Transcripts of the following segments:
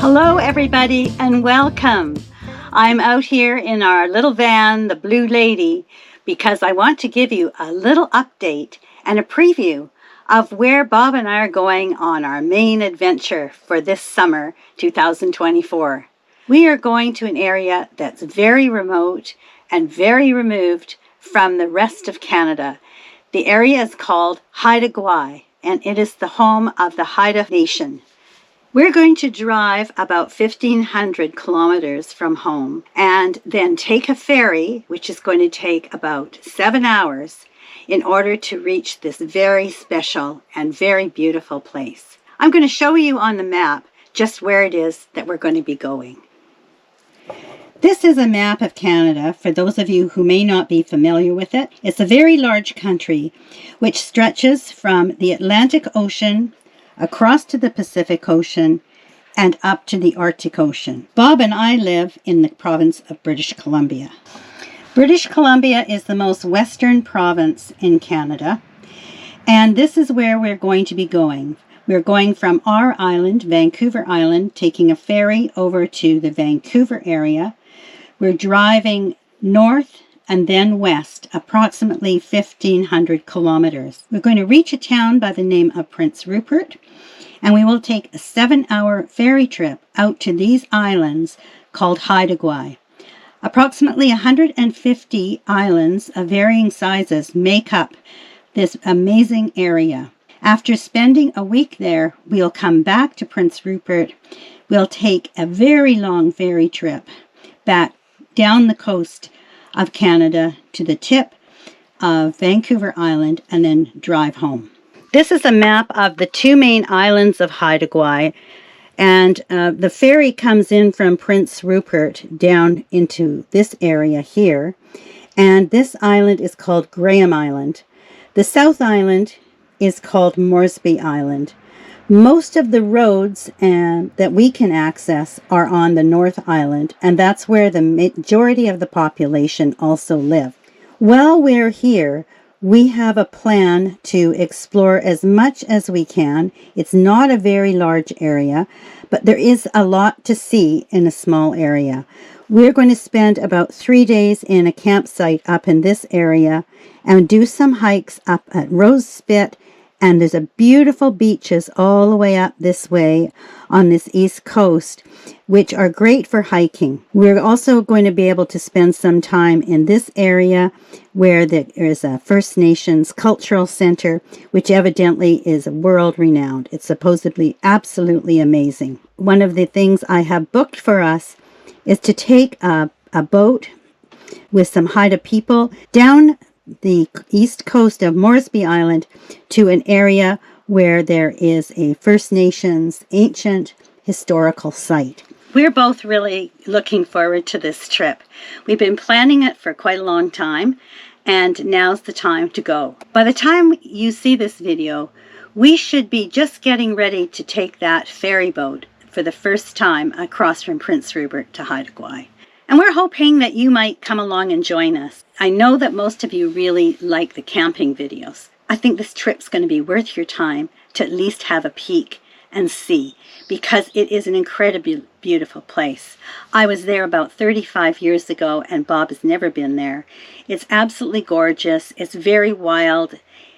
Hello everybody and welcome. I'm out here in our little van, the Blue Lady, because I want to give you a little update and a preview of where Bob and I are going on our main adventure for this summer 2024. We are going to an area that's very remote and very removed from the rest of Canada. The area is called Haida Gwaii, and it is the home of the Haida Nation. We're going to drive about 1,500 kilometers from home and then take a ferry, which is going to take about 7 hours in order to reach this very special and very beautiful place. I'm going to show you on the map just where it is that we're going to be going. This is a map of Canada for those of you who may not be familiar with it. It's a very large country which stretches from the Atlantic Ocean across to the Pacific Ocean, and up to the Arctic Ocean. Bob and I live in the province of British Columbia. British Columbia is the most western province in Canada, and this is where we're going to be going. We're going from our island, Vancouver Island, taking a ferry over to the Vancouver area. We're driving north and then west, approximately 1,500 kilometers. We're going to reach a town by the name of Prince Rupert, and we will take a 7-hour ferry trip out to these islands called Haida Gwaii. Approximately 150 islands of varying sizes make up this amazing area. After spending a week there, we'll come back to Prince Rupert. We'll take a very long ferry trip back down the coast of Canada to the tip of Vancouver Island and then drive home. This is a map of the two main islands of Haida Gwaii, and the ferry comes in from Prince Rupert down into this area here, and this island is called Graham Island. The South Island is called Moresby Island. Most of the roads that we can access are on the North Island, and that's where the majority of the population also live. While we're here, we have a plan to explore as much as we can. It's not a very large area, but there is a lot to see in a small area. We're going to spend about 3 days in a campsite up in this area and do some hikes up at Rose Spit. And there's a beautiful beaches all the way up this way on this east coast, which are great for hiking. We're also going to be able to spend some time in this area where there is a First Nations cultural center, which evidently is world-renowned. It's supposedly absolutely amazing. One of the things I have booked for us is to take a boat with some Haida people down the east coast of Moresby Island to an area where there is a First Nations ancient historical site. We're both really looking forward to this trip. We've been planning it for quite a long time, and now's the time to go. By the time you see this video, we should be just getting ready to take that ferry boat for the first time across from Prince Rupert to Haida Gwaii. And we're hoping that you might come along and join us. I know that most of you really like the camping videos. I think this trip's going to be worth your time to at least have a peek and see, because it is an incredibly beautiful place. I was there about 35 years ago, and Bob has never been there. It's absolutely gorgeous. It's very wild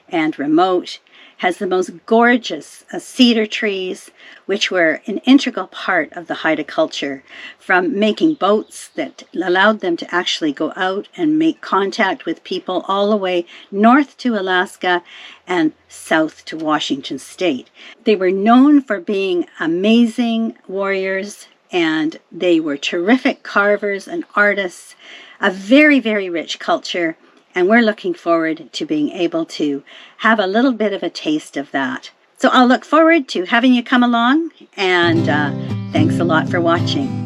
and remote. Has the most gorgeous cedar trees, which were an integral part of the Haida culture, from making boats that allowed them to actually go out and make contact with people all the way north to Alaska and south to Washington State. They were known for being amazing warriors, and they were terrific carvers and artists, a very, very rich culture. And we're looking forward to being able to have a little bit of a taste of that. So I'll look forward to having you come along, and thanks a lot for watching.